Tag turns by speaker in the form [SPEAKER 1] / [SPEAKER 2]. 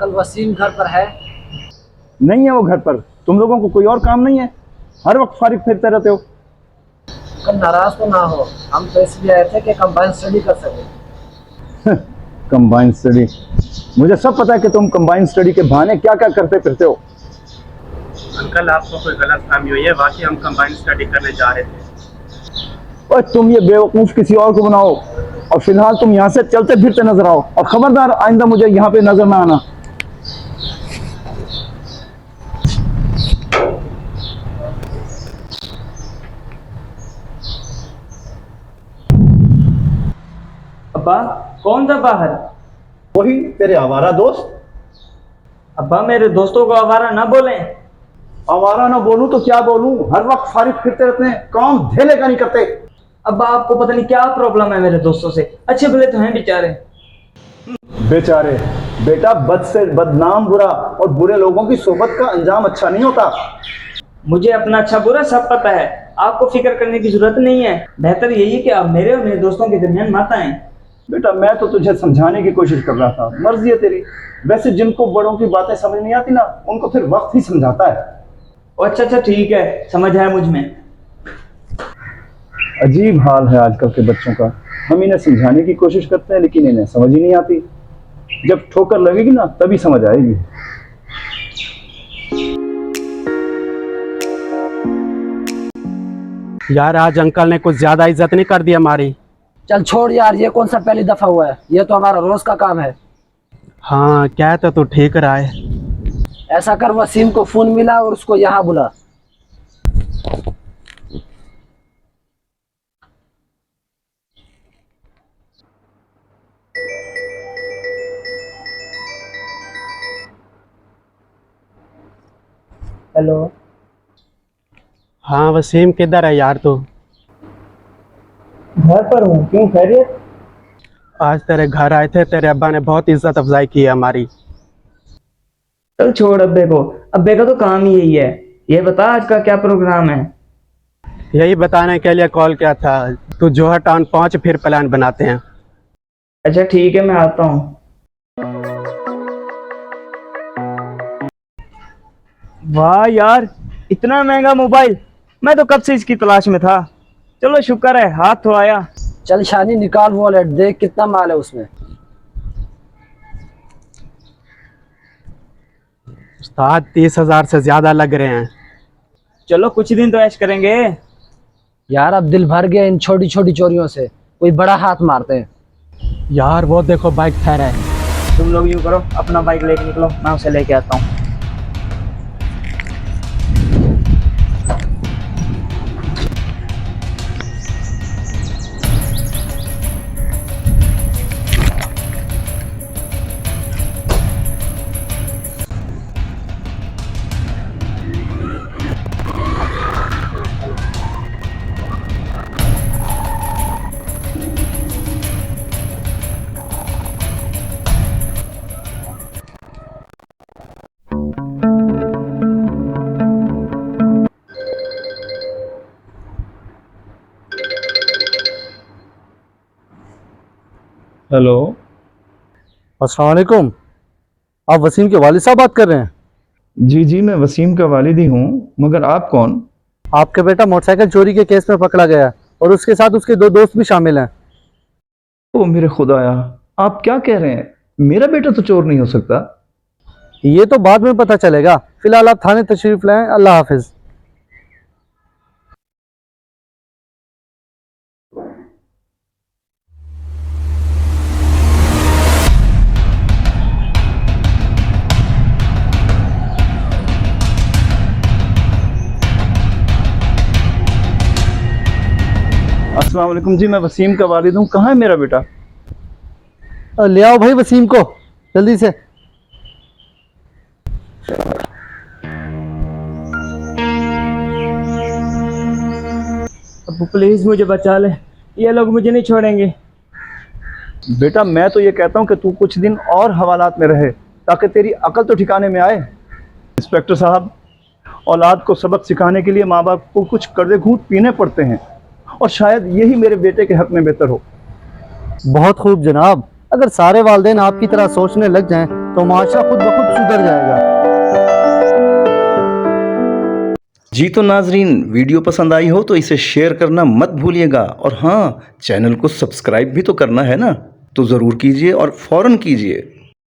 [SPEAKER 1] Uncle Wasim घर पर है?
[SPEAKER 2] नहीं है वो घर पर। तुम लोगों को कोई और काम नहीं है? हर वक्त फारिग फिरते रहते हो।
[SPEAKER 1] अंकल नाराज तो ना हो, हम तो इसलिए आए थे कि कंबाइन स्टडी कर सके।
[SPEAKER 2] Combined study? मुझे सब पता है कि तुम कंबाइंड स्टडी के बहाने क्या क्या करते फिरते हो।
[SPEAKER 3] अंकल आपको कोई गलत फहमी हुई है, वाकई हम कंबाइंड स्टडी करने जा रहे थे।
[SPEAKER 2] और तुम ये बेवकूफ़ किसी और को बनाओ, और फिलहाल तुम यहाँ से चलते फिरते नजर आओ, और खबरदार आइंदा मुझे यहाँ पे नजर ना आना।
[SPEAKER 4] अब्बा, कौन था बाहर?
[SPEAKER 2] वही तेरे आवारा दोस्त।
[SPEAKER 4] अब्बा, मेरे दोस्तों को आवारा ना बोलें।
[SPEAKER 2] आवारा ना बोलूं तो क्या बोलूं? हर वक्त फारिग फिरते रहते हैं, काम धेले का नहीं करते।
[SPEAKER 4] अब्बा, आपको पता नहीं क्या प्रॉब्लम है मेरे दोस्तों से। अच्छे भले तो हैं बेचारे।
[SPEAKER 2] बेचारे? बेटा, बद से बदनाम बुरा, और बुरे लोगों की सोबत का अंजाम अच्छा नहीं होता।
[SPEAKER 4] मुझे अपना अच्छा बुरा सब पता है, आपको फिक्र करने की जरूरत नहीं है। बेहतर यही है कि आप मेरे और मेरे दोस्तों के दरमियान मत आए।
[SPEAKER 2] बेटा, मैं तो तुझे समझाने की कोशिश कर रहा था, मर्जी है तेरी। वैसे जिनको बड़ों की बातें समझ नहीं आती ना, उनको फिर वक्त ही समझाता है।
[SPEAKER 4] अच्छा अच्छा, ठीक है, समझ आया मुझ में।
[SPEAKER 2] अजीब हाल है आजकल के बच्चों का। हम इन्हें समझाने की कोशिश करते हैं, लेकिन इन्हें समझ ही नहीं आती। जब ठोकर लगेगी ना, तभी समझ आएगी।
[SPEAKER 3] यार, आज अंकल ने कुछ ज्यादा इज्जत नहीं कर दी हमारी।
[SPEAKER 1] चल छोड़ यार, ये कौन सा पहली दफा हुआ है? ये तो हमारा रोज का काम है।
[SPEAKER 3] हाँ, क्या तो ठीक रहा है।
[SPEAKER 1] ऐसा कर, वसीम को फोन मिला और उसको यहाँ बुला। हेलो।
[SPEAKER 3] हाँ वसीम, किधर है यार तू?
[SPEAKER 4] घर पर हूँ, क्यों, खैरियत?
[SPEAKER 3] आज तेरे घर आए थे, तेरे अब्बा ने बहुत इज्जत अफजाई की है हमारी।
[SPEAKER 4] चल छोड़ अब्बे को, अब्बे का तो काम ही यही है। ये बता, आज का क्या प्रोग्राम है?
[SPEAKER 3] यही बताने के लिए कॉल किया था। तू जोहर टाउन पहुंच, फिर प्लान बनाते हैं।
[SPEAKER 4] अच्छा ठीक है, मैं आता हूँ। वाह यार, इतना महंगा मोबाइल! मैं तो कब से इसकी तलाश में था। चलो शुक्र है हाथ तो आया।
[SPEAKER 1] चल शानी, निकाल वॉलेट, देख कितना माल है उसमें।
[SPEAKER 3] उस्ताद, 30,000 से ज्यादा लग रहे हैं।
[SPEAKER 4] चलो कुछ दिन तो ऐश करेंगे।
[SPEAKER 1] यार अब दिल भर गया इन छोटी छोटी चोरियों से, कोई बड़ा हाथ मारते हैं।
[SPEAKER 3] यार वो देखो, बाइक ठहरा है।
[SPEAKER 4] तुम लोग यूँ करो, अपना बाइक लेके निकलो, मैं उसे लेके आता हूँ।
[SPEAKER 2] हेलो।
[SPEAKER 5] अस्सलाम वालेकुम। आप वसीम के वालिद साहब बात कर रहे हैं?
[SPEAKER 2] जी जी, मैं वसीम का वालिद ही हूँ, मगर आप कौन?
[SPEAKER 5] आपका बेटा मोटरसाइकिल चोरी के केस में पकड़ा गया और उसके साथ उसके 2 दोस्त भी शामिल हैं।
[SPEAKER 2] ओ मेरे खुदाया, आप क्या कह रहे हैं? मेरा बेटा तो चोर नहीं हो सकता।
[SPEAKER 5] ये तो बाद में पता चलेगा, फिलहाल आप थाने तशरीफ लाएं। अल्लाह हाफिज।
[SPEAKER 2] अस्सलाम वालेकुम जी, मैं वसीम का वालिद हूँ। कहाँ है मेरा बेटा?
[SPEAKER 5] ले आओ भाई वसीम को जल्दी से।
[SPEAKER 4] अब प्लीज मुझे बचा ले, ये लोग मुझे नहीं छोड़ेंगे।
[SPEAKER 2] बेटा, मैं तो ये कहता हूँ कि तू कुछ दिन और हवालात में रहे, ताकि तेरी अकल तो ठिकाने में आए। इंस्पेक्टर साहब, औलाद को सबक सिखाने के लिए माँ बाप को कुछ कर्जे घूंट पीने पड़ते हैं, और शायद यही मेरे बेटे के हक में बेहतर हो।
[SPEAKER 5] बहुत खूब जनाब, अगर सारे वालिदैन आपकी तरह सोचने लग जाएं तो माशरा खुद ब खुद सुधर जाएगा।
[SPEAKER 2] जी तो नाजरीन, वीडियो पसंद आई हो तो इसे शेयर करना मत भूलिएगा, और हाँ, चैनल को सब्सक्राइब भी तो करना है ना, तो ज़रूर कीजिए और फ़ौरन कीजिए।